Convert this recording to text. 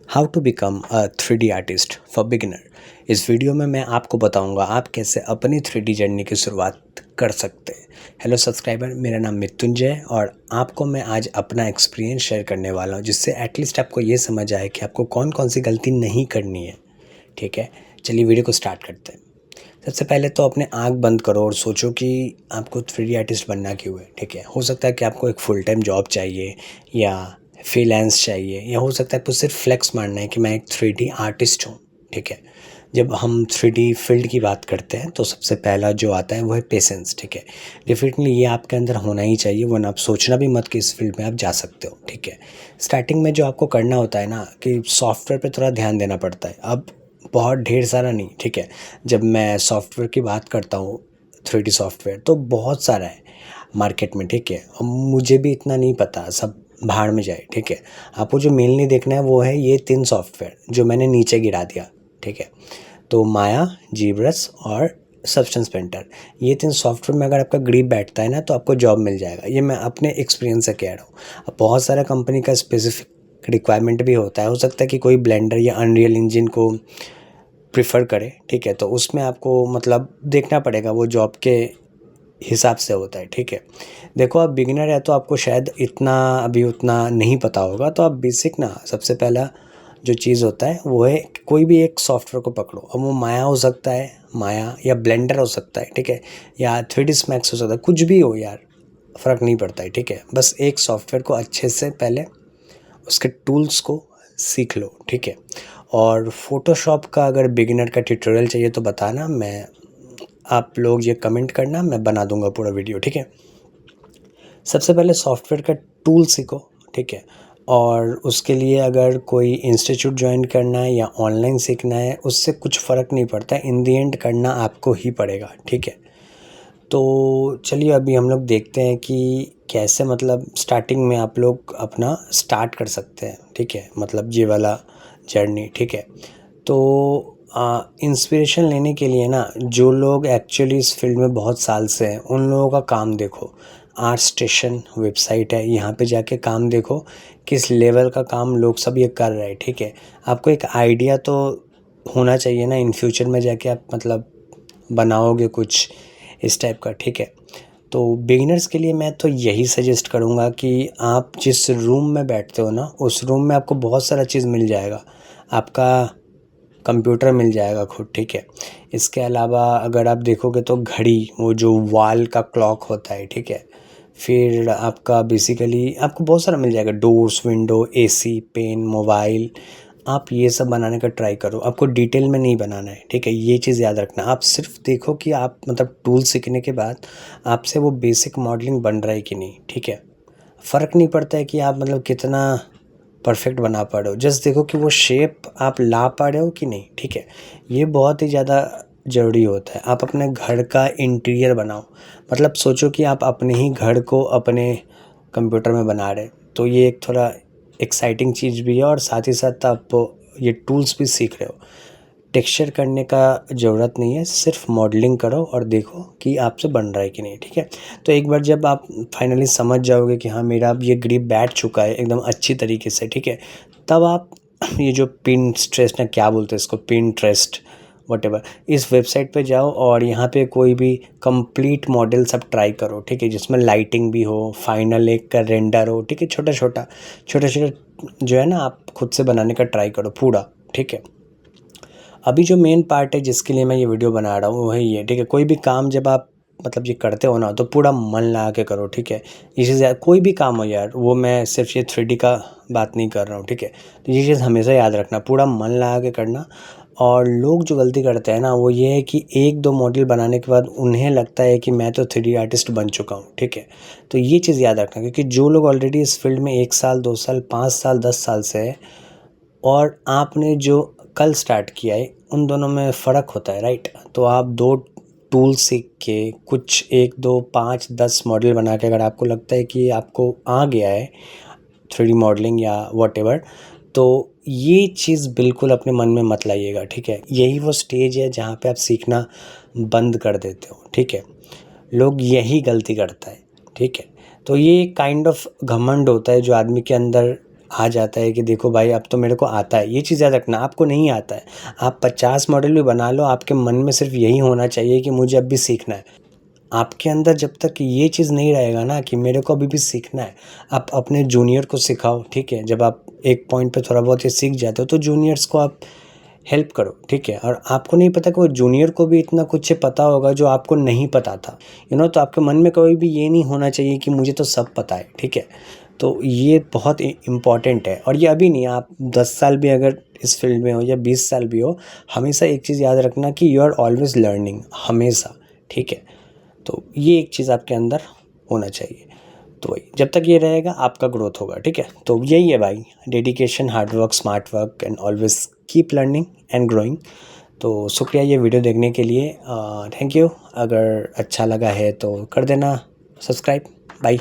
How to become a 3D artist for beginner. इस video में मैं आपको बताऊंगा आप कैसे अपनी 3D जर्नी की शुरुआत कर सकते हैं। हेलो सब्सक्राइबर, मेरा नाम मृत्युंजय और आपको मैं आज अपना एक्सपीरियंस शेयर करने वाला हूं, जिससे एटलीस्ट आपको ये समझ आए कि आपको कौन कौन सी गलती नहीं करनी है। ठीक है, चलिए वीडियो को स्टार्ट करते हैं। सबसे पहले तो अपने आँख बंद करो और सोचो कि आपको 3D आर्टिस्ट बनना क्यों है। ठीक है, हो सकता है कि आपको एक फुल टाइम जॉब चाहिए या फ्रीलांस चाहिए, या हो सकता है आपको सिर्फ फ्लेक्स मारना है कि मैं एक 3D आर्टिस्ट हूँ। ठीक है, जब हम 3D फील्ड की बात करते हैं तो सबसे पहला जो आता है वो है पेशेंस। ठीक है, डेफिनेटली ये आपके अंदर होना ही चाहिए, वरना आप सोचना भी मत कि इस फील्ड में आप जा सकते हो। ठीक है, स्टार्टिंग में जो आपको करना होता है ना कि सॉफ्टवेयर पे थोड़ा ध्यान देना पड़ता है। अब बहुत ढेर सारा नहीं, ठीक है, जब मैं सॉफ्टवेयर की बात करता हूँ 3D सॉफ्टवेयर तो बहुत सारा है मार्केट में। ठीक है, अब मुझे भी इतना नहीं पता, सब भाड़ में जाए। ठीक है, आपको जो मेनली देखना है वो है ये 3 सॉफ्टवेयर जो मैंने नीचे गिरा दिया। ठीक है, तो माया, जीब्रस और सब्सटेंस पेंटर, ये 3 सॉफ्टवेयर में अगर आपका ग्रिप बैठता है ना तो आपको जॉब मिल जाएगा। ये मैं अपने एक्सपीरियंस से कह रहा हूँ। अब बहुत सारा कंपनी का स्पेसिफिक रिक्वायरमेंट भी होता है, हो सकता है कि कोई ब्लेंडर या अनरियल इंजन को प्रिफ़र करे। ठीक है, तो उसमें आपको मतलब देखना पड़ेगा, वो जॉब के हिसाब से होता है। ठीक है, देखो आप बिगिनर है तो आपको शायद इतना अभी उतना नहीं पता होगा, तो आप बेसिक ना सबसे पहला जो चीज़ होता है वो है कोई भी एक सॉफ्टवेयर को पकड़ो। अब वो माया हो सकता है, माया या ब्लेंडर हो सकता है। ठीक है, या 3ds मैक्स हो सकता है, कुछ भी हो यार, फ़र्क नहीं पड़ता है। ठीक है, बस एक सॉफ्टवेयर को अच्छे से पहले उसके टूल्स को सीख लो। ठीक है, और फ़ोटोशॉप का अगर बिगिनर का ट्यूटोरियल चाहिए तो बताना, मैं आप लोग ये कमेंट करना, मैं बना दूंगा पूरा वीडियो। ठीक है, सबसे पहले सॉफ्टवेयर का टूल सीखो। ठीक है, और उसके लिए अगर कोई इंस्टीट्यूट ज्वाइन करना है या ऑनलाइन सीखना है, उससे कुछ फ़र्क नहीं पड़ता, इन दी एंड करना आपको ही पड़ेगा। ठीक है, तो चलिए अभी हम लोग देखते हैं कि कैसे मतलब स्टार्टिंग में आप लोग अपना स्टार्ट कर सकते हैं। ठीक है, मतलब ये वाला जर्नी। ठीक है, तो इंस्पिरेशन लेने के लिए ना, जो लोग एक्चुअली इस फील्ड में बहुत साल से हैं उन लोगों का काम देखो। आर्ट स्टेशन वेबसाइट है, यहाँ पे जाके काम देखो किस लेवल का काम लोग सब ये कर रहे हैं। ठीक है, आपको एक आइडिया तो होना चाहिए ना, इन फ्यूचर में जाके आप मतलब बनाओगे कुछ इस टाइप का। ठीक है, तो बिगिनर्स के लिए मैं तो यही सजेस्ट करूँगा कि आप जिस रूम में बैठते हो ना, उस रूम में आपको बहुत सारा चीज़ मिल जाएगा। आपका कंप्यूटर मिल जाएगा खुद। ठीक है, इसके अलावा अगर आप देखोगे तो घड़ी, वो जो वॉल का क्लॉक होता है। ठीक है, फिर आपका बेसिकली आपको बहुत सारा मिल जाएगा, doors, window, AC, pen, mobile. आप ये सब बनाने का ट्राई करो, आपको डिटेल में नहीं बनाना है। ठीक है, ये चीज़ याद रखना। आप सिर्फ देखो कि आप मतलब टूल सीखने के बाद आपसे वो बेसिक मॉडलिंग बन रहा है कि नहीं। ठीक है, फ़र्क नहीं पड़ता है कि आप मतलब कितना परफेक्ट बना पा रहे हो, जस्ट देखो कि वो शेप आप ला पा रहे हो कि नहीं। ठीक है, ये बहुत ही ज़्यादा ज़रूरी होता है। आप अपने घर का इंटीरियर बनाओ, मतलब सोचो कि आप अपने ही घर को अपने कंप्यूटर में बना रहे, तो ये एक थोड़ा एक्साइटिंग चीज़ भी है, और साथ ही साथ आप ये टूल्स भी सीख रहे हो। टेक्सचर करने का ज़रूरत नहीं है, सिर्फ मॉडलिंग करो और देखो कि आपसे बन रहा है कि नहीं। ठीक है, तो एक बार जब आप फाइनली समझ जाओगे कि हाँ मेरा अब ये ग्रिप बैठ चुका है एकदम अच्छी तरीके से। ठीक है, तब आप ये जो पिंटरेस्ट ना, क्या बोलते हैं इसको, पिंटरेस्ट वटेवर, इस वेबसाइट पे जाओ और यहाँ पे कोई भी कंप्लीट मॉडल सब ट्राई करो। ठीक है, जिसमें लाइटिंग भी हो, फाइनल एक का रेंडर हो। ठीक है, छोटा छोटा जो है ना, आप खुद से बनाने का ट्राई करो पूरा। ठीक है, अभी जो मेन पार्ट है जिसके लिए मैं ये वीडियो बना रहा हूँ वो है ये। ठीक है, कोई भी काम जब आप मतलब ये करते हो ना तो पूरा मन लगा के करो। ठीक है, ये चीज़ कोई भी काम हो यार, वो मैं सिर्फ ये 3D का बात नहीं कर रहा हूँ। ठीक है, तो ये चीज़ हमेशा याद रखना, पूरा मन लगा के करना। और लोग जो गलती करते हैं ना वो ये है कि 1-2 मॉडल बनाने के बाद उन्हें लगता है कि मैं तो 3D आर्टिस्ट बन चुका हूँ। ठीक है, तो ये चीज़ याद रखना, क्योंकि जो लोग ऑलरेडी इस फील्ड में 1 साल, 2 साल, 5 साल, 10 साल से है और आपने जो कल स्टार्ट किया है, उन दोनों में फ़र्क होता है, राइट। तो आप 2 टूल सीख के कुछ 1, 2, 5, 10 मॉडल बना के अगर आपको लगता है कि आपको आ गया है 3D मॉडलिंग या व्हाटएवर, तो ये चीज़ बिल्कुल अपने मन में मत लाइएगा। ठीक है, यही वो स्टेज है जहाँ पे आप सीखना बंद कर देते हो। ठीक है, लोग यही गलती करता है। ठीक है, तो ये काइंड ऑफ घमंड होता है जो आदमी के अंदर आ जाता है कि देखो भाई अब तो मेरे को आता है। ये चीज़ याद रखना, आपको नहीं आता है, आप 50 मॉडल भी बना लो, आपके मन में सिर्फ यही होना चाहिए कि मुझे अब भी सीखना है। आपके अंदर जब तक ये चीज़ नहीं रहेगा ना कि मेरे को अभी भी सीखना है, आप अपने जूनियर को सिखाओ, ठीक है। जब आप एक पॉइंट पे थोड़ा बहुत ये सीख जाते हो तो जूनियर्स को आप हेल्प करो, ठीक है। और आपको नहीं पता कि वो जूनियर को भी इतना कुछ पता होगा जो आपको नहीं पता था, तो आपके मन में कभी भी ये नहीं होना चाहिए कि मुझे तो सब पता है, ठीक है। तो ये बहुत इम्पॉर्टेंट है। और ये अभी नहीं, आप 10 साल भी अगर इस फील्ड में हो या 20 साल भी हो, हमेशा एक चीज़ याद रखना कि यू आर ऑलवेज लर्निंग, हमेशा, ठीक है। तो ये एक चीज़ आपके अंदर होना चाहिए। तो वही, जब तक ये रहेगा आपका ग्रोथ होगा, ठीक है। तो यही है भाई, dedication, hard work, smart work and always keep learning and growing. तो शुक्रिया ये वीडियो देखने के लिए, थैंक यू। अगर अच्छा लगा है तो कर देना सब्सक्राइब। बाय।